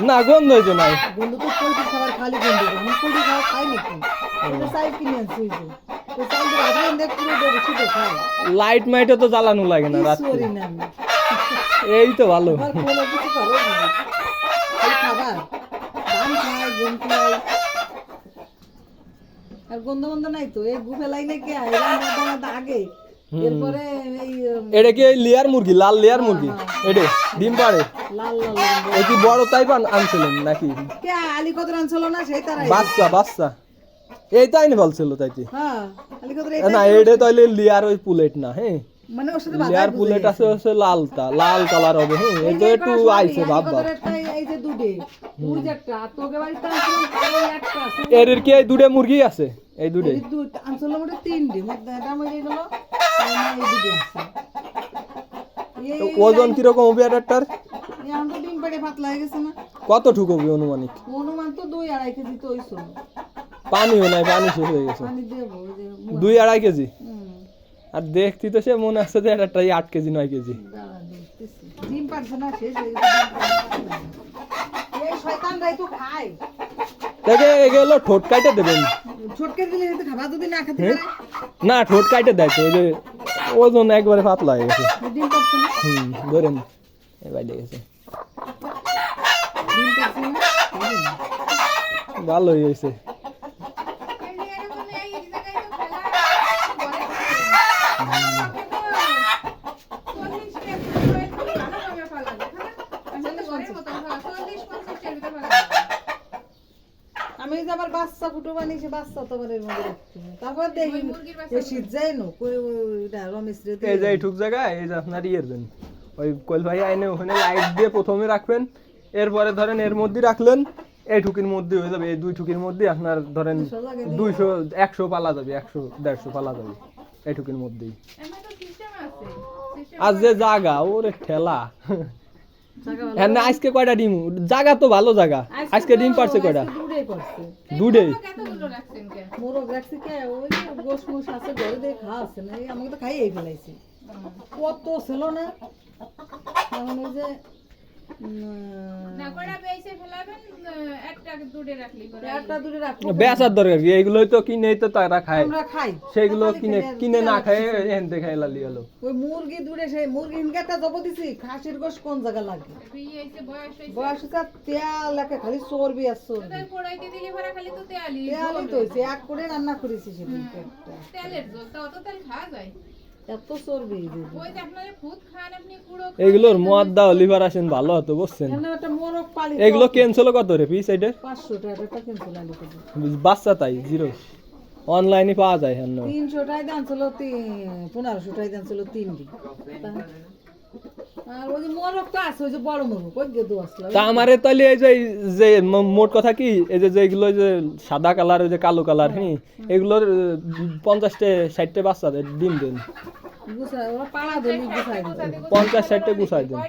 না গন্ধ হইতো নাই গন্ধ তো পোল্ট্রি খাবার খালি গন্ধ আমি পোল্ট্রি খাবার খাই নাকি এটা চাল কিনে আনছি তো চাল তো রাখলেন দেখ পুরো দেবো ছিটে খাই লাইট মাইটে তো জ্বালানো লাগে না রাত সরি না আমি এই তো ভালো আমার কোনো কিছু খবর নাই এই খাবার ধান খাই গম খাই আর গন্ধ গন্ধ নাই তো এই গু ফেলাই নাকি আগে এরপরে এই এটা কি লেয়ার মুরগি লাল লেয়ার মুরগি এটা ডিম পাড়ে লাল লাল লাল এই কি বড় তাই আনছিলেন নাকি কে আলি কত আনছিল না সেই তারাই বাচ্চা বাচ্চা এই তাই নি বলছিল তাই কি হ্যাঁ আলি কত না এটা তাইলে লেয়ার ওই পুলেট না হ্যাঁ মানে ওর সাথে লেয়ার পুলেট আছে হচ্ছে লালটা লাল কালার হবে হ্যাঁ এই তো একটু আইছে ভাববা এই যে দুধে ওই যে একটা তোকে বাড়িতে আনছিলাম আর একটা আছে এর কি এই দুটো মুরগি আছে এই দুটো এই দুধ আনছিল মোটে তিনটে মধ্যে এটা মরে গেল এই দুধে আছে এই ওজন কিরকম হবে একটার এখন তো ডিম পেড়ে পাতলা হয়ে গেছে না কত ঠুক হবে অনুমানিক অনুমান তো 2-2.5 কেজি তো হইছিল পানিও নাই পানি শেষ হয়ে গেছে পানি দেবো ওই যে 2-2.5 কেজি হুম আর দেখতি তো সে মনে আছে যে একটাই 8 কেজি 9 কেজি দাঁড়া দেখতেছি ডিম পারছে না শেষ হয়ে গেছে এই শয়তানরাই তো খায় দেখে এগুলো ঠোঁট কাটে দেবেন ছোটকে দিলে তো খাবার যদি না খেতে পারে না ঠোঁট কাটে দেয় তো ওই যে ওজন একবারে পাতলা হয়ে গেছে ডিম পারছে না ধরেন এবার গেছে ডিম পারছে না ভালোই হয়েছে আমি যে আমার বাচ্চা ফুটো বানিয়েছি বাচ্চা তো এর মধ্যে রাখছি তারপর দেখি শীত যায় না কই ওইটা রমেশ রে এই যে ঠুক জায়গায় এই যে আপনার ইয়ের দেন ওই কোয়েল ভাই আইনে ওখানে লাইট দিয়ে প্রথমে রাখবেন এরপরে ধরেন এর মধ্যে রাখলেন এই ঠুকির মধ্যে হয়ে যাবে এই দুই ঠুকির মধ্যে আপনার ধরেন 200-100 পালা যাবে 100-150 পালা যাবে এই ঠুকির মধ্যেই আর যে জায়গা ওরে ঠেলা হ্যাঁ না আজকে কয়টা ডিম জায়গা তো ভালো জায়গা আজকে ডিম পারছে কয়টা দুটোই মোরগ রাখছি কে ওই গোশ মোশ আছে ঘরে দিয়ে খাওয়া আছে না এই আমাকে তো খাইয়ে ফেলাইছি কত ছিল না এখন ওই যে একটা দূরে রাখবো বেচার দরকার কি এইগুলোই তো কিনেই তো তারা খায় আমরা খাই সেইগুলো কিনে না খায় এনতে খাই লালি গেলো ওই মুরগি দূরে সেই মুরগি হিনকাটা জব দিছি খাসির গোশ কোন জায়গা লাগে বয়স হচ্ছে তেল একে খালি চর্বি আর চর্বি তেলই তো হয়েছে এক করে রান্না করেছি সেদিন এত চর্বি এইগুলোর মদ্দা লিভার আসেন ভালো হতো বুঝছেন একটা মোরগ পালি এগুলো ক্যান্সেল কত রে পিস এটা 500 টাকা একটা কিনছিল আলু কেজি বাচ্চা তাই জিরো অনলাইনে পাওয়া যায় হ্যাঁ 300 টাকা দাম ছিল 1500 টাকা দাম ছিল 3 আর ওই যে মোরগ তো আছে ওই যে বড় মোরগ ওই গেদু আসলো তা আমারে তাহলে এই যে মোট কথা কি এই যে যেগুলো যে সাদা কালার ওই যে কালো কালার হ্যাঁ এগুলোর 50-60টা বাচ্চা ডিম দেন গুছাই ওরা পাড়া ধরি গুছাই 50-60টা গুছাই দেন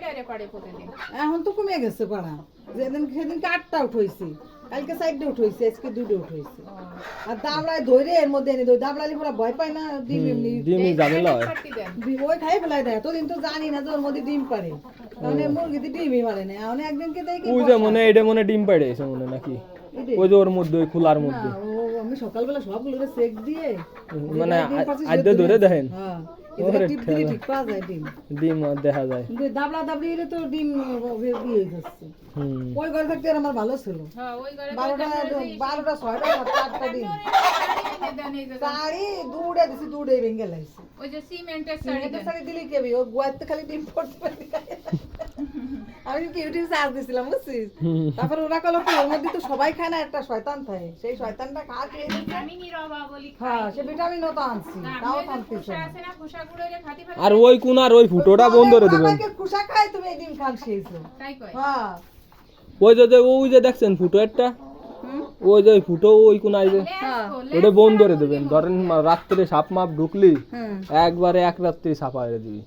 এখন তো কমে গেছে পাড়া যেদিন সেদিন 8টা উঠাইছি কালকে 4টা উঠাইছি আজকে 2টা উঠাইছি আর দাবড়ায় ধরে এর মধ্যে এনে দই দাবড়ালি পুরো ভয় পায় না ডিম এমনি ডিমই ঝামেলা হয় ওই খাই ফেলাই দেয় এতদিন তো জানি না যে ওর মধ্যে ডিম পারে মানে মুরগিতে ডিমই পারে না এখন একদিনকে দেখি ওই যে মনে এটা মনে ডিম পাড়ে এসে মনে নাকি ওই যে ওর মধ্যে ওই খোলার মধ্যে আমি সকালবেলা সবগুলো চেক দিয়ে মানে আজ ধরে দেখেন হ্যাঁ ঠিক পাওয়া যায় ডিম ডিম দেখা যায় কিন্তু দাবলা দাবলি এলে তো ডিম হয়ে যাচ্ছে ওই ঘর থাকতে আমার ভালো ছিল 12টা 6টা 7টা ডিম শাড়ি দুটা দিছি দুটাই ভেঙে লাইছে ওই যে সিমেন্টের শাড়ি দিলি কেবি ও গোয়াতে খালি ডিম পড়তে পারে আমি কি ইউটিউব সার্চ দিছিলাম বুঝছিস তারপর ওরা কল ওর মধ্যে তো সবাই খায় না একটা শয়তান থাকে সেই শয়তানটা খাওয়া খেয়ে হ্যাঁ সে ভিটামিনও তো আনছি তাও আনতেছে আর ওই কোনার ওই ফুটোটা বন্ধ করে দিবেন খুশা খাই তুমি এই ডিম খান খেয়েছো তাই কয় হ্যাঁ ওই যে দেখছেন ফুটো একটা ওই যে ফুটো ওই কোনায় যে ওটা বন্ধ করে দেবেন ধরেন রাত্রে সাপ মাপ ঢুকলি একবারে এক রাত্রি সাপ আরে দিবি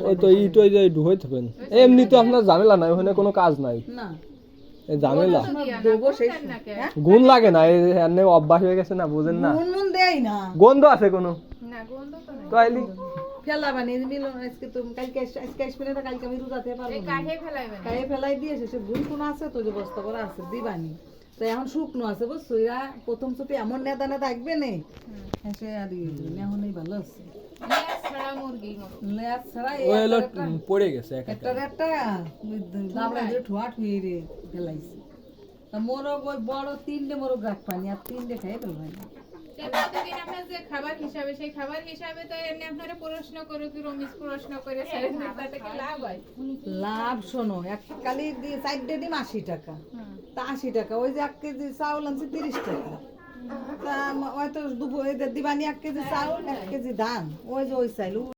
ওই তো ইট ওই যে ঢুকাই থাকবেন এমনি তো আপনার ঝামেলা নাই ওখানে কোনো কাজ নাই না এই ঝামেলা দেবো সেই গুণ লাগে না এই এমনি অভ্যাস হয়ে গেছে না বুঝেন না গুণ দেই না গন্ধ আছে কোনো না গন্ধ তো নাই তাইলি ফেলাবানি মিলন আজকে তো আজকে আসবে না কালকে আমি রোজাতে পারবো না কাহে ফেলাই দিয়েছে সে গুড়ি কোনো আছে তো যে বস্তা করে আছে দিবানি তো এখন শুকনো আছে বুঝছো এরা প্রথম চোটে এমন নেতা নেতা আসবে নে সে আর এখনই ভালো আছে লেজ ছাড়া ও হলো পড়ে গেছে একটা দাবড়া দিয়ে ঠোয়া ঠুয়ে রে ফেলাইছে তা মোরগ ওই বড় 3টে মোরগ রাখ পানি আর 3টে খাই ফেলবানি প্রতিদিন আপনার যে খাবার হিসাবে সেই খাবার হিসাবে তো এমনি আপনারা প্রশ্ন করে কি রমিজ প্রশ্ন করে তাতে কি লাভ হয়? লাভ শোনো এক কালি 4টে ডিম 80 টাকা তা 80 টাকা ওই যে 1 কেজি চাউল আনছে 30 টাকা তা ওই তো দুপুর দিবানি 1 কেজি চাউল 1 কেজি ধান ওই যে ওই চাইল